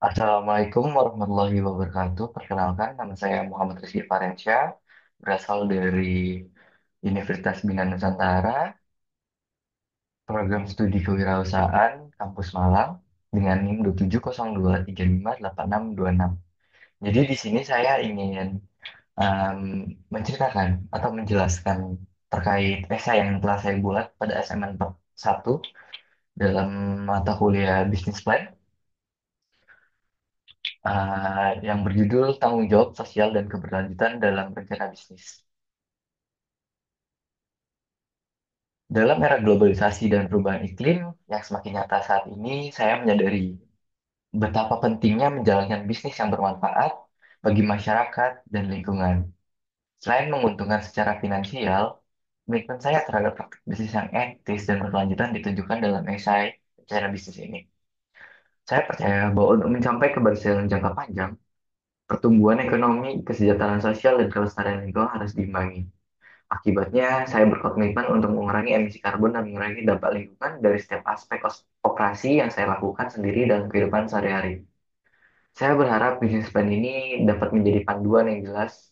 Assalamualaikum warahmatullahi wabarakatuh. Perkenalkan, nama saya Muhammad Rizky Farensyah, berasal dari Universitas Bina Nusantara, program studi kewirausahaan, kampus Malang, dengan NIM 2702358626. Jadi di sini saya ingin em, menceritakan atau menjelaskan terkait esai yang telah saya buat pada SMN 1 dalam mata kuliah Business Plan yang berjudul Tanggung Jawab Sosial dan Keberlanjutan dalam Rencana Bisnis. Dalam era globalisasi dan perubahan iklim yang semakin nyata saat ini, saya menyadari betapa pentingnya menjalankan bisnis yang bermanfaat bagi masyarakat dan lingkungan. Selain menguntungkan secara finansial, komitmen saya terhadap praktik bisnis yang etis dan berkelanjutan ditunjukkan dalam esai rencana bisnis ini. Saya percaya bahwa untuk mencapai keberhasilan jangka panjang, pertumbuhan ekonomi, kesejahteraan sosial, dan kelestarian lingkungan harus diimbangi. Akibatnya, saya berkomitmen untuk mengurangi emisi karbon dan mengurangi dampak lingkungan dari setiap aspek operasi yang saya lakukan sendiri dalam kehidupan sehari-hari. Saya berharap bisnis plan ini dapat menjadi panduan yang jelas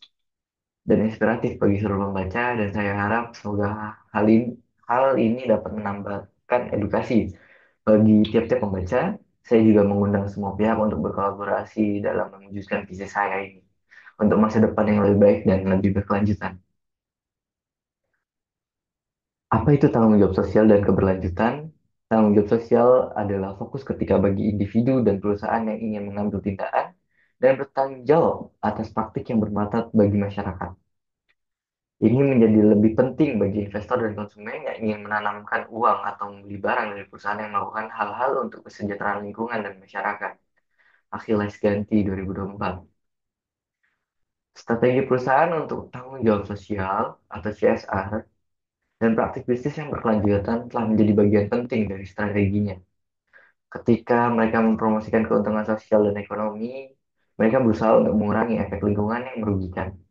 dan inspiratif bagi seluruh pembaca, dan saya harap semoga hal ini dapat menambahkan edukasi bagi tiap-tiap pembaca. Saya juga mengundang semua pihak untuk berkolaborasi dalam mewujudkan visi saya ini untuk masa depan yang lebih baik dan lebih berkelanjutan. Apa itu tanggung jawab sosial dan keberlanjutan? Tanggung jawab sosial adalah fokus ketika bagi individu dan perusahaan yang ingin mengambil tindakan dan bertanggung jawab atas praktik yang bermanfaat bagi masyarakat. Ini menjadi lebih penting bagi investor dan konsumen yang ingin menanamkan uang atau membeli barang dari perusahaan yang melakukan hal-hal untuk kesejahteraan lingkungan dan masyarakat. Achilles Ganti 2024. Strategi perusahaan untuk tanggung jawab sosial atau CSR dan praktik bisnis yang berkelanjutan telah menjadi bagian penting dari strateginya. Ketika mereka mempromosikan keuntungan sosial dan ekonomi, mereka berusaha untuk mengurangi efek lingkungan yang merugikan.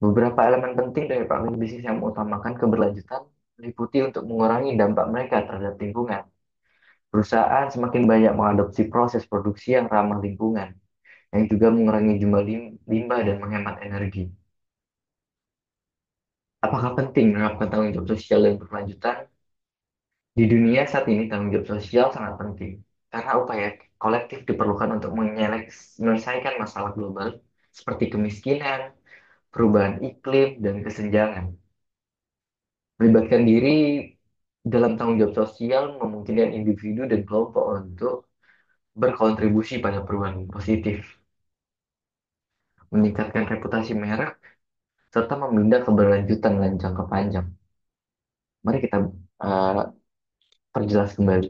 Beberapa elemen penting dari praktik bisnis yang mengutamakan keberlanjutan meliputi untuk mengurangi dampak mereka terhadap lingkungan. Perusahaan semakin banyak mengadopsi proses produksi yang ramah lingkungan, yang juga mengurangi jumlah limbah dan menghemat energi. Apakah penting menerapkan tanggung jawab sosial dan berkelanjutan? Di dunia saat ini, tanggung jawab sosial sangat penting karena upaya kolektif diperlukan untuk menyelesaikan masalah global seperti kemiskinan, perubahan iklim, dan kesenjangan. Melibatkan diri dalam tanggung jawab sosial memungkinkan individu dan kelompok untuk berkontribusi pada perubahan positif, meningkatkan reputasi merek, serta membina keberlanjutan dan jangka panjang. Mari kita uh, perjelas kembali.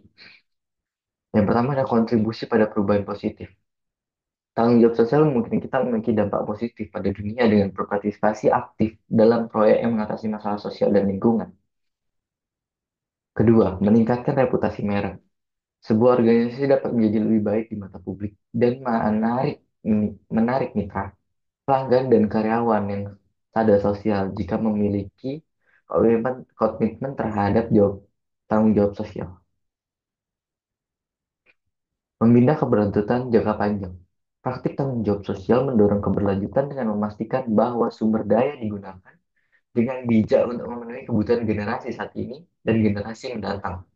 Yang pertama ada kontribusi pada perubahan positif. Tanggung jawab sosial memungkinkan kita memiliki dampak positif pada dunia dengan berpartisipasi aktif dalam proyek yang mengatasi masalah sosial dan lingkungan. Kedua, meningkatkan reputasi merek. Sebuah organisasi dapat menjadi lebih baik di mata publik dan menarik mitra, pelanggan, dan karyawan yang sadar sosial jika memiliki komitmen terhadap tanggung jawab sosial. Membina keberlanjutan jangka panjang. Praktik tanggung jawab sosial mendorong keberlanjutan dengan memastikan bahwa sumber daya digunakan dengan bijak untuk memenuhi kebutuhan generasi saat ini dan generasi yang datang.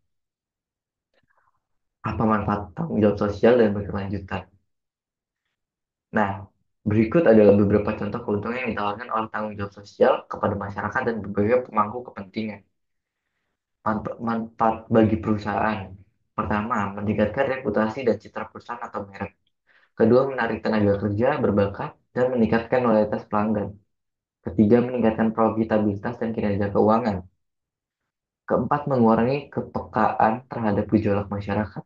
Apa manfaat tanggung jawab sosial dan berkelanjutan? Nah, berikut adalah beberapa contoh keuntungan yang ditawarkan oleh tanggung jawab sosial kepada masyarakat dan berbagai pemangku kepentingan. Manfaat bagi perusahaan. Pertama, meningkatkan reputasi dan citra perusahaan atau merek. Kedua, menarik tenaga kerja berbakat dan meningkatkan loyalitas pelanggan. Ketiga, meningkatkan profitabilitas dan kinerja keuangan. Keempat, mengurangi kepekaan terhadap gejolak masyarakat.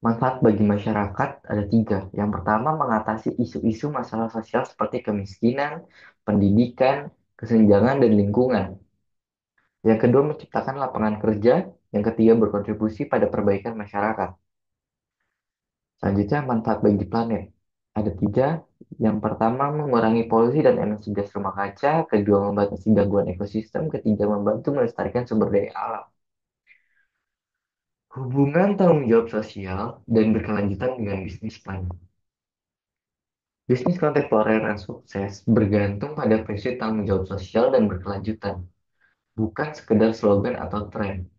Manfaat bagi masyarakat ada tiga. Yang pertama, mengatasi isu-isu masalah sosial seperti kemiskinan, pendidikan, kesenjangan, dan lingkungan. Yang kedua, menciptakan lapangan kerja. Yang ketiga, berkontribusi pada perbaikan masyarakat. Selanjutnya, manfaat bagi planet. Ada tiga. Yang pertama, mengurangi polusi dan emisi gas rumah kaca. Kedua, membatasi gangguan ekosistem. Ketiga, membantu melestarikan sumber daya alam. Hubungan tanggung jawab sosial dan berkelanjutan dengan bisnis plan. Bisnis kontemporer yang sukses bergantung pada prinsip tanggung jawab sosial dan berkelanjutan, bukan sekedar slogan atau tren.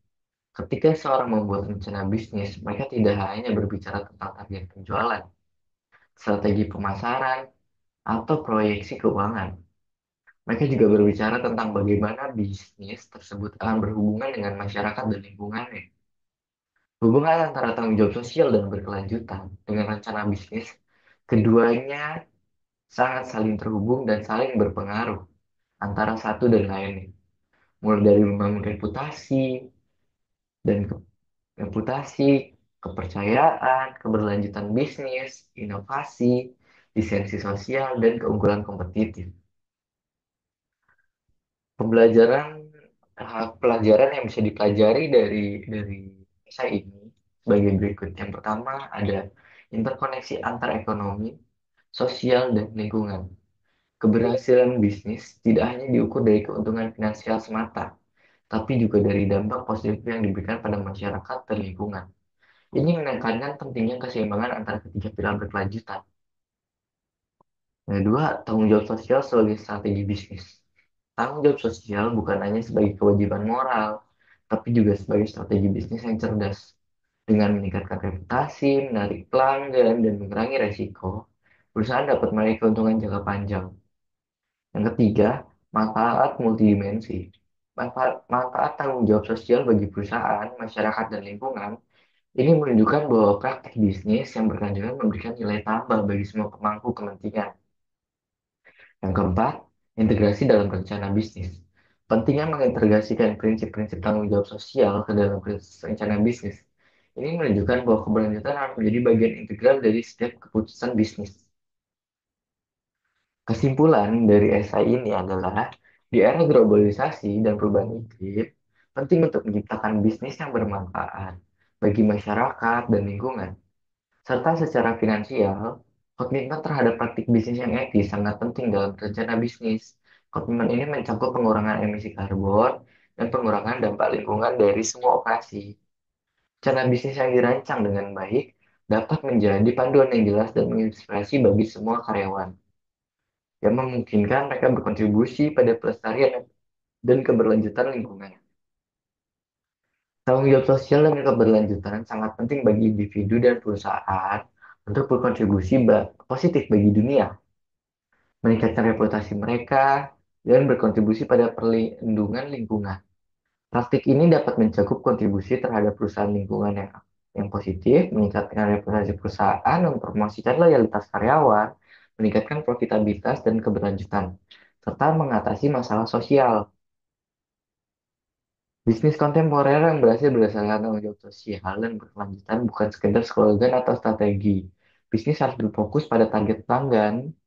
Ketika seorang membuat rencana bisnis, mereka tidak hanya berbicara tentang target penjualan, strategi pemasaran, atau proyeksi keuangan. Mereka juga berbicara tentang bagaimana bisnis tersebut akan berhubungan dengan masyarakat dan lingkungannya. Hubungan antara tanggung jawab sosial dan berkelanjutan dengan rencana bisnis, keduanya sangat saling terhubung dan saling berpengaruh antara satu dan lainnya. Mulai dari membangun dan reputasi, kepercayaan, keberlanjutan bisnis, inovasi, lisensi sosial, dan keunggulan kompetitif. Pembelajaran pelajaran yang bisa dipelajari dari kisah ini sebagai berikut. Yang pertama ada interkoneksi antar ekonomi, sosial, dan lingkungan. Keberhasilan bisnis tidak hanya diukur dari keuntungan finansial semata, tapi juga dari dampak positif yang diberikan pada masyarakat dan lingkungan. Ini menekankan pentingnya keseimbangan antara ketiga pilar berkelanjutan. Yang kedua, tanggung jawab sosial sebagai strategi bisnis. Tanggung jawab sosial bukan hanya sebagai kewajiban moral, tapi juga sebagai strategi bisnis yang cerdas. Dengan meningkatkan reputasi, menarik pelanggan, dan mengurangi resiko, perusahaan dapat meraih keuntungan jangka panjang. Yang ketiga, manfaat multidimensi. Manfaat tanggung jawab sosial bagi perusahaan, masyarakat, dan lingkungan ini menunjukkan bahwa praktik bisnis yang berkelanjutan memberikan nilai tambah bagi semua pemangku kepentingan. Yang keempat, integrasi dalam rencana bisnis. Pentingnya mengintegrasikan prinsip-prinsip tanggung jawab sosial ke dalam rencana bisnis. Ini menunjukkan bahwa keberlanjutan harus menjadi bagian integral dari setiap keputusan bisnis. Kesimpulan dari esai ini adalah, di era globalisasi dan perubahan iklim, penting untuk menciptakan bisnis yang bermanfaat bagi masyarakat dan lingkungan. Serta secara finansial, komitmen terhadap praktik bisnis yang etis sangat penting dalam rencana bisnis. Komitmen ini mencakup pengurangan emisi karbon dan pengurangan dampak lingkungan dari semua operasi. Rencana bisnis yang dirancang dengan baik dapat menjadi panduan yang jelas dan menginspirasi bagi semua karyawan, yang memungkinkan mereka berkontribusi pada pelestarian dan keberlanjutan lingkungan. Tanggung jawab sosial dan keberlanjutan sangat penting bagi individu dan perusahaan untuk berkontribusi positif bagi dunia, meningkatkan reputasi mereka, dan berkontribusi pada perlindungan lingkungan. Praktik ini dapat mencakup kontribusi terhadap perusahaan lingkungan yang positif, meningkatkan reputasi perusahaan, mempromosikan loyalitas karyawan, meningkatkan profitabilitas dan keberlanjutan, serta mengatasi masalah sosial. Bisnis kontemporer yang berhasil berdasarkan tanggung jawab sosial dan berkelanjutan bukan sekedar slogan atau strategi. Bisnis harus berfokus pada target pelanggan,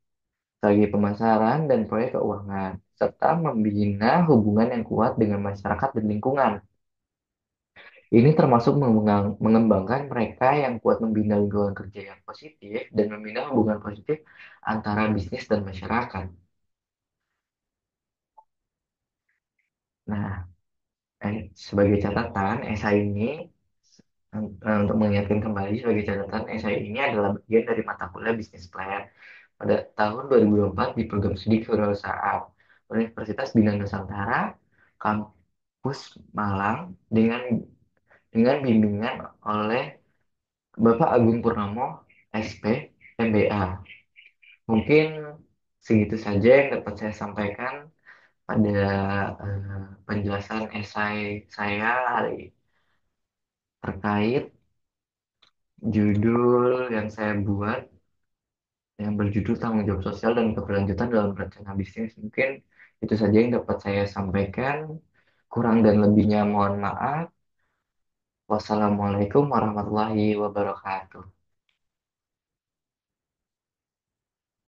strategi pemasaran, dan proyek keuangan, serta membina hubungan yang kuat dengan masyarakat dan lingkungan. Ini termasuk mengembangkan mereka yang kuat membina lingkungan kerja yang positif dan membina hubungan positif antara bisnis dan masyarakat. Nah, sebagai catatan, esai ini untuk mengingatkan kembali sebagai catatan, esai ini adalah bagian dari mata kuliah bisnis plan pada tahun 2024 di program studi kewirausahaan Universitas Bina Nusantara, kampus Malang dengan bimbingan oleh Bapak Agung Purnomo, SP, MBA. Mungkin segitu saja yang dapat saya sampaikan pada penjelasan esai saya terkait judul yang saya buat yang berjudul tanggung jawab sosial dan keberlanjutan dalam rencana bisnis. Mungkin itu saja yang dapat saya sampaikan. Kurang dan lebihnya mohon maaf. Wassalamualaikum warahmatullahi wabarakatuh.